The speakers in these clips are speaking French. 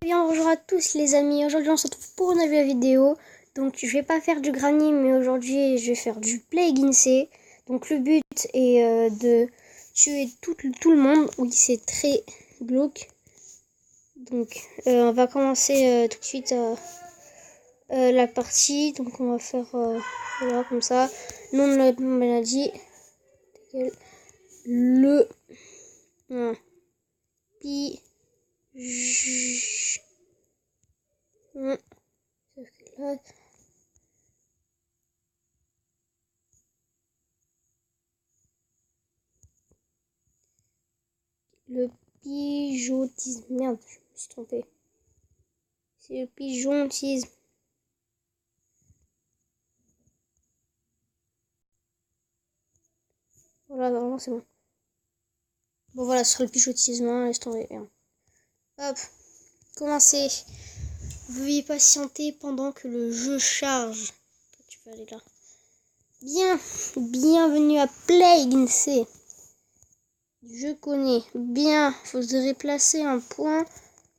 Eh bien bonjour à tous les amis, aujourd'hui on se retrouve pour une nouvelle vidéo. Donc je vais pas faire du granny mais aujourd'hui je vais faire du Plague Inc. Donc le but est de tuer tout le monde. Oui, c'est très glauque. Donc on va commencer tout de suite la partie. Donc on va faire voilà, comme ça. Nom de la maladie. Le pi le pigeontisme. Merde, je me suis trompée. C'est le pigeontisme. Voilà, normalement c'est bon. Bon voilà, ce sera le pigeontisme, hein, laisse tomber. Hop, commencez. Veuillez patienter pendant que le jeu charge. Toi, tu vas aller là. Bien, bienvenue à Plague Inc. Je connais bien. Faudrait placer un point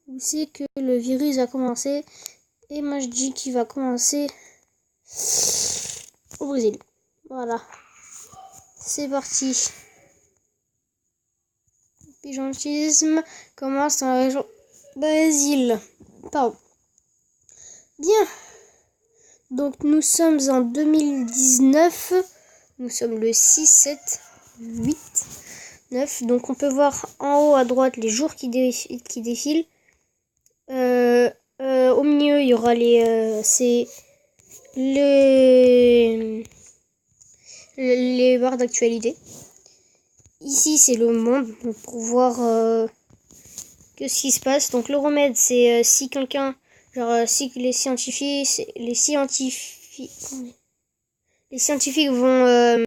où c'est que le virus a commencé. Et moi je dis qu'il va commencer au Brésil. Voilà. C'est parti. Le pigeontisme commence dans la région Brésil. Pardon. Bien. Donc nous sommes en 2019. Nous sommes le 6, 7, 8, 9. Donc on peut voir en haut à droite les jours qui défilent. Au milieu, il y aura les barres d'actualité. Ici, c'est le monde pour voir que ce qui se passe. Donc le remède, c'est si quelqu'un, si les scientifiques vont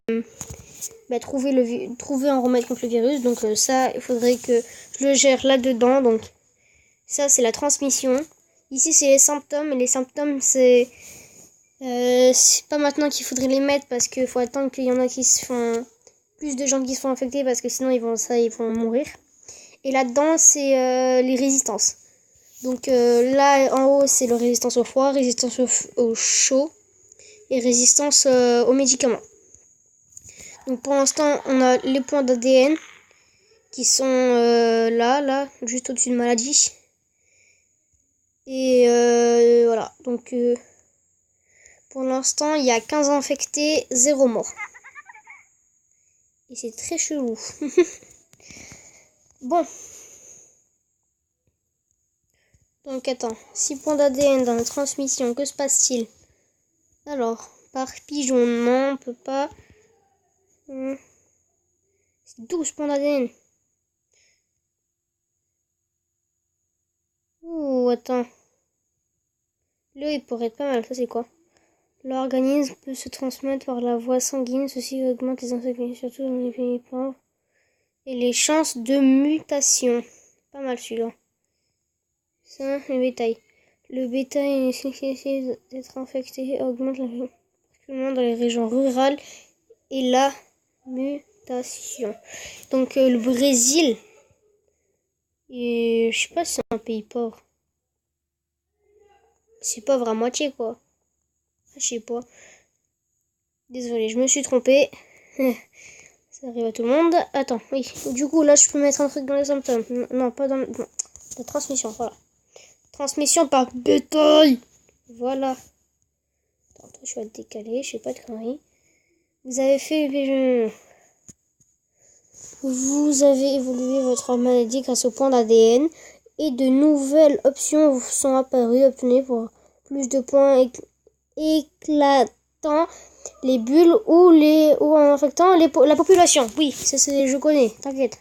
trouver un remède contre le virus. Donc ça, il faudrait que je le gère là-dedans. Donc ça, c'est la transmission. Ici, c'est les symptômes. Et les symptômes, c'est pas maintenant qu'il faudrait les mettre parce qu'il faut attendre qu'il y en a qui se font plus de gens qui se font infecter parce que sinon ils vont mourir. Et là-dedans, c'est les résistances. Donc là, en haut, c'est la résistance au froid, résistance au chaud et résistance aux médicaments. Donc pour l'instant, on a les points d'ADN qui sont là, juste au-dessus de maladie. Et voilà, donc pour l'instant, il y a 15 infectés, 0 mort. Et c'est très chelou. Bon. Donc attends, 6 points d'ADN dans la transmission, que se passe-t-il? Alors, par pigeon, non, on peut pas. C'est 12 points d'ADN. Ouh, attends. Là, il pourrait être pas mal, ça c'est quoi? L'organisme peut se transmettre par la voie sanguine, ceci augmente les infections, surtout dans les pays pauvres. Et les chances de mutation. Pas mal celui-là. Ça, le bétail. Le bétail nécessité d'être infecté augmente particulièrement dans les régions rurales et la mutation. Donc le Brésil, je sais pas si c'est un pays pauvre. C'est pauvre à moitié quoi. Je sais pas. Désolée, je me suis trompée. Ça arrive à tout le monde. Attends, oui. Du coup, là, je peux mettre un truc dans les symptômes. Non, pas dans la transmission, voilà. Transmission par bétail. Voilà. Attends, je vais te décaler, je sais pas de conneries. Vous avez évolué votre maladie grâce au point d'ADN et de nouvelles options sont apparues. Obtenez pour plus de points éclatant les bulles ou en infectant la population. Oui, ça je connais, t'inquiète.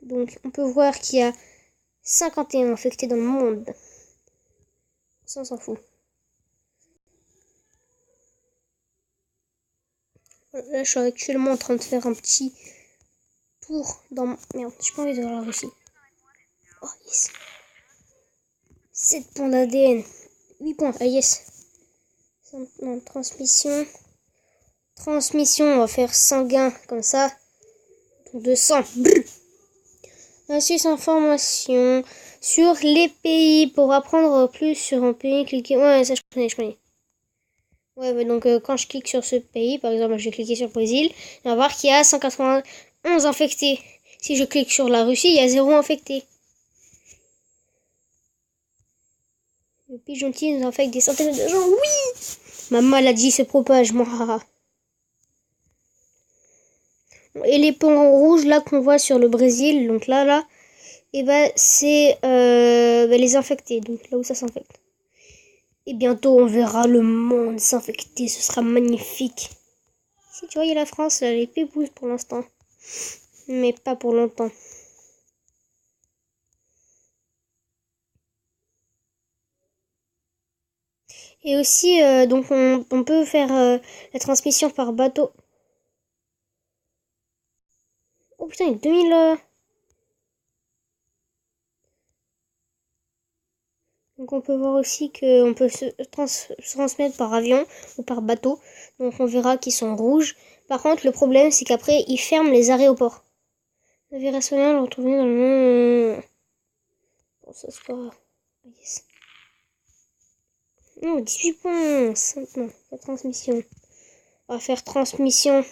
Donc on peut voir qu'il y a 51 infectés dans le monde. Ça, on s'en fout. Là, je suis actuellement en train de faire un petit tour dans... Merde, j'ai pas envie de voir la Russie. Oh, yes. 7 points d'ADN. 8 points. Ah, yes. Non, transmission. Transmission, on va faire sanguin, comme ça. Donc, de sang. Brrr. Astuce information sur les pays. Pour apprendre plus sur un pays, cliquez. Ouais, ça je connais. Ouais, donc quand je clique sur ce pays, par exemple, je vais cliquer sur le Brésil, on va voir qu'il y a 191 infectés. Si je clique sur la Russie, il y a 0 infecté. Le pigeontis nous infecte des centaines de gens. Oui! Ma maladie se propage, moi. Et les ponts rouges là qu'on voit sur le Brésil, donc là, et ben c'est les infectés, donc là où ça s'infecte. Et bientôt on verra le monde s'infecter, ce sera magnifique. Si tu vois, il y a la France, elle est pépouze pour l'instant, mais pas pour longtemps. Et aussi, donc on peut faire la transmission par bateau. Oh putain, il y a 2000... Donc on peut voir aussi qu'on peut se transmettre par avion ou par bateau. Donc on verra qu'ils sont rouges. Par contre, le problème, c'est qu'après, ils ferment les aéroports. Navire national retrouvé dans le monde... Bon, ça c'est pas... Yes. Non, 18 points. Non, la transmission. On va faire transmission.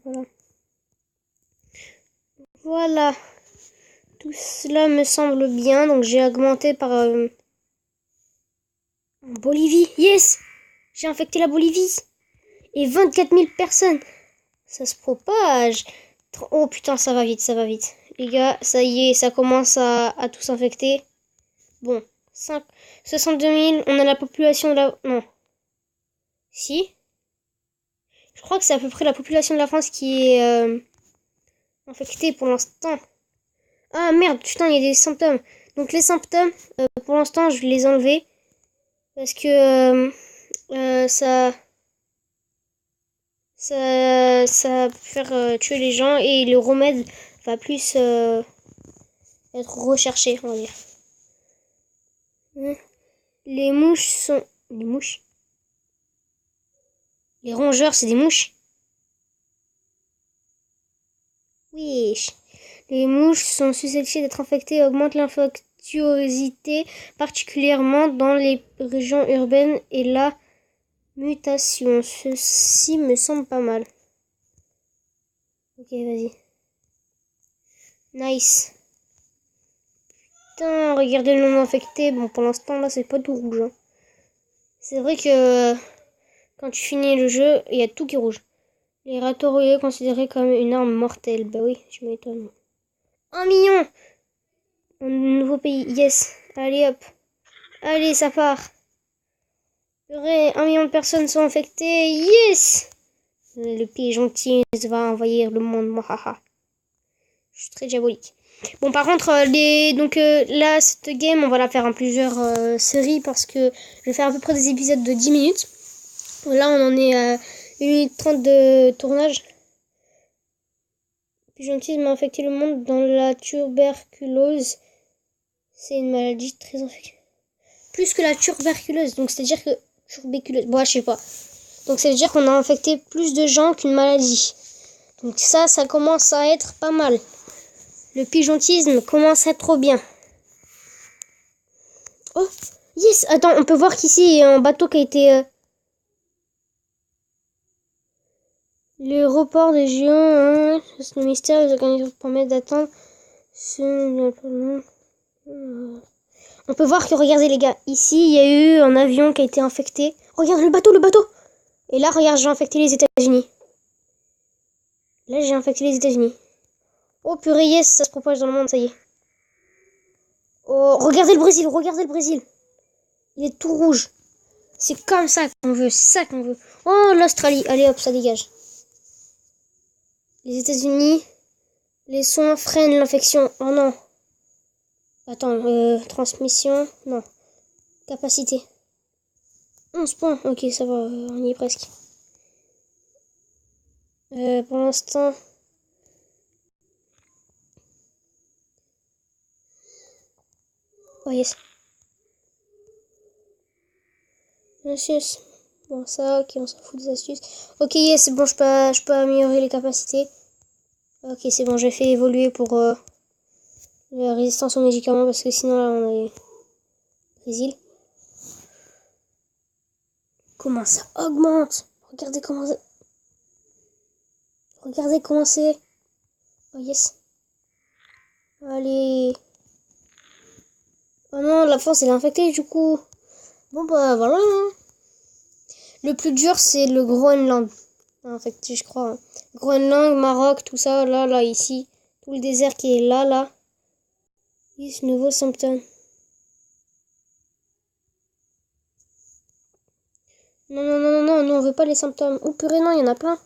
Voilà. Voilà. Tout cela me semble bien. Donc j'ai augmenté par... Bolivie. Yes! J'ai infecté la Bolivie. Et 24 000 personnes. Ça se propage. Oh putain, ça va vite, ça va vite. Les gars, ça y est, ça commence à tout s'infecter. Bon, 62 000, on a la population de la... Non. Si. Je crois que c'est à peu près la population de la France qui est infectée pour l'instant. Ah merde, putain, il y a des symptômes. Donc les symptômes, pour l'instant, je vais les enlever. Parce que ça peut faire tuer les gens et le remède va plus être recherché, on va dire. Les mouches sont... Les mouches? Les rongeurs, c'est des mouches? Oui. Les mouches sont susceptibles d'être infectées et augmentent l'infectiosité, particulièrement dans les régions urbaines et la mutation. Ceci me semble pas mal. Ok, vas-y. Nice. Putain, regardez le nombre d'infectés. Bon, pour l'instant, là, c'est pas tout rouge. Hein. C'est vrai que quand tu finis le jeu, il y a tout qui est rouge. Les râteaux considérés comme une arme mortelle. Bah oui, je m'étonne. 1 million! Un nouveau pays. Yes. Allez, hop. Allez, ça part. 1 million de personnes sont infectées. Yes! Le pays gentil va envahir le monde. Mwahaha. Je suis très diabolique. Bon, par contre, là, cette game, on va la faire en plusieurs séries parce que je vais faire à peu près des épisodes de 10 minutes. Là, on en est à 1 minute 30 de tournage. Le pigeontisme a infecté le monde dans la tuberculose. C'est une maladie très infectieuse. Plus que la tuberculose, donc c'est-à-dire que... Tuberculose, bon, je sais pas. Donc ça veut dire qu'on a infecté plus de gens qu'une maladie. Donc ça commence à être pas mal. Le pigeontisme commence à être trop bien. Oh, yes! Attends, on peut voir qu'ici, il y a un bateau qui a été... Le report des géants, hein, c'est le mystère, les organismes permettent d'attendre. On peut voir que, regardez les gars, ici, il y a eu un avion qui a été infecté. Regarde le bateau, le bateau! Et là, regarde, j'ai infecté les États-Unis. Là, j'ai infecté les États-Unis. Oh purée, yes, ça se propage dans le monde, ça y est. Oh, regardez le Brésil, regardez le Brésil. Il est tout rouge. C'est comme ça qu'on veut, c'est ça qu'on veut. Oh, l'Australie, allez hop, ça dégage. Les États-Unis, les soins freinent l'infection. Oh non. Attends, transmission, non. Capacité. 11 points, ok, ça va, on y est presque. Pour l'instant... Oh yes. Astuces. Bon, ça, ok, on s'en fout des astuces. Ok, yes, c'est bon, je peux améliorer les capacités. Ok, c'est bon, j'ai fait évoluer pour la résistance aux médicaments parce que sinon, là, on est Brésil. Comment ça augmente? Regardez comment ça... Regardez comment c'est. Oh, yes. Allez. Oh non, la force, elle est infectée, du coup. Bon, bah, voilà. Hein. Le plus dur, c'est le Groenland. En fait, je crois. Hein. Groenland, Maroc, tout ça, là, ici. Tout le désert qui est là. Yes, nouveau symptôme. Non, on veut pas les symptômes. Oh purée, non, il y en a plein.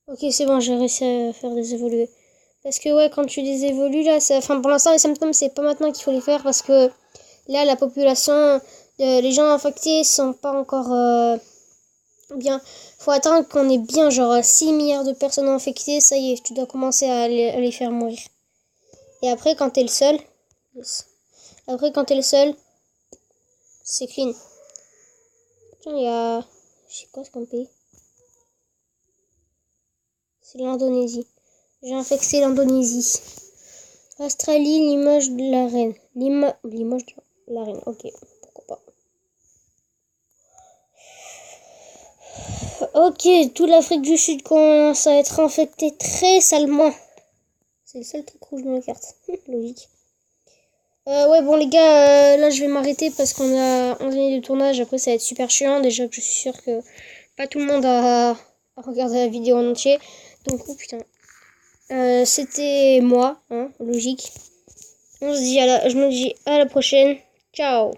Ok, c'est bon, j'ai réussi à faire des évoluer. Parce que ouais, quand tu les évolues, là, ça... Enfin, pour l'instant, les symptômes, c'est pas maintenant qu'il faut les faire parce que là, la population, les gens infectés sont pas encore bien. Faut attendre qu'on ait bien, genre, 6 milliards de personnes infectées, ça y est, tu dois commencer à les faire mourir. Et après, quand t'es le seul... Yes. Après, quand t'es le seul, c'est clean. Tiens, il y a... Je sais quoi, ce qu'on pays. C'est l'Indonésie. J'ai infecté l'Indonésie. Australie, Limoges de la Reine. Limoges de la Reine, ok. Pourquoi pas. Ok, toute l'Afrique du Sud commence à être infectée très salement. C'est le seul truc rouge de ma carte. Logique. Ouais, bon, les gars, là, je vais m'arrêter parce qu'on a 11 minutes de tournage. Après, ça va être super chiant. Déjà que je suis sûre que pas tout le monde a regardé la vidéo en entier. Donc, oh putain. C'était moi, hein, logique. Je me dis à la prochaine. Ciao.